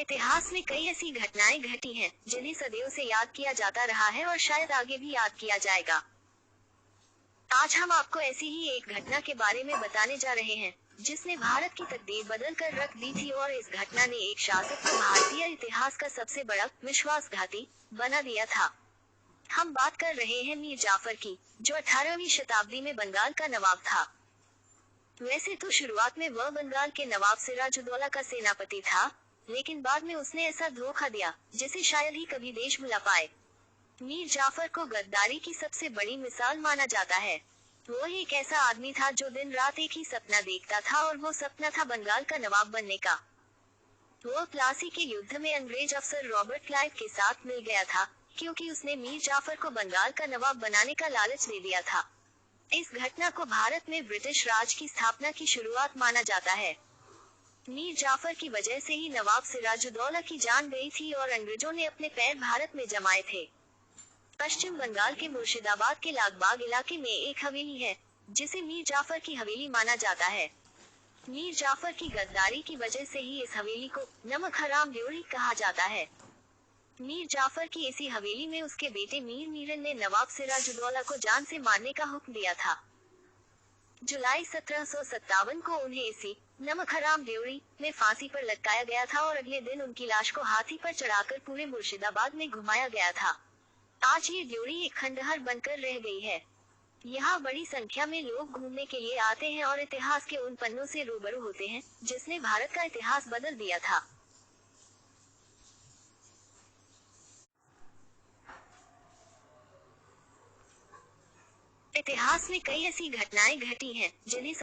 इतिहास में कई ऐसी घटनाएं घटी हैं जिन्हें सदियों से याद किया जाता रहा है और शायद आगे भी याद किया जाएगा। आज हम आपको ऐसी ही एक घटना के बारे में बताने जा रहे हैं जिसने भारत की तकदीर बदल कर रख दी थी और इस घटना ने एक शासक को भारतीय इतिहास का सबसे बड़ा विश्वासघाती बना दिया था। हम बात कर रहे हैं मीर जाफर की, जो 18वीं शताब्दी में बंगाल का नवाब था। वैसे तो शुरुआत में वह बंगाल के नवाब सिराजुद्दौला का सेनापति था, लेकिन बाद में उसने ऐसा धोखा दिया जिसे शायद ही कभी देश भुला पाए। मीर जाफर को गद्दारी की सबसे बड़ी मिसाल माना जाता है। वो एक ऐसा आदमी था जो दिन रात एक ही सपना देखता था और वो सपना था बंगाल का नवाब बनने का। वो प्लासी के युद्ध में अंग्रेज अफसर रॉबर्ट क्लाइव के साथ मिल गया था, क्योंकि उसने मीर जाफर को बंगाल का नवाब बनाने का लालच दे दिया था। इस घटना को भारत में ब्रिटिश राज की स्थापना की शुरुआत माना जाता है। मीर जाफर की वजह से ही नवाब सिराजुद्दौला की जान गई थी और अंग्रेजों ने अपने पैर भारत में जमाए थे। पश्चिम बंगाल के मुर्शिदाबाद के लागबाग इलाके में एक हवेली है जिसे मीर जाफर की हवेली माना जाता है। मीर जाफर की गद्दारी की वजह से ही इस हवेली को नमक हराम ड्योढ़ी कहा जाता है। मीर जाफर की इसी हवेली में उसके बेटे मीर मीरन ने नवाब सिराजुद्दौला को जान से मारने का हुक्म दिया था। जुलाई 1757 को उन्हें इसी नमक हराम ड्योढ़ी में फांसी पर लटकाया गया था और अगले दिन उनकी लाश को हाथी पर चढ़ाकर पूरे मुर्शिदाबाद में घुमाया गया था। आज ये ड्योढ़ी एक खंडहर बनकर रह गई है। यहाँ बड़ी संख्या में लोग घूमने के लिए आते हैं और इतिहास के उन पन्नों से रूबरू होते हैं जिसने भारत का इतिहास बदल दिया था। इतिहास में कई ऐसी घटनाएं घटी हैं जिन्हें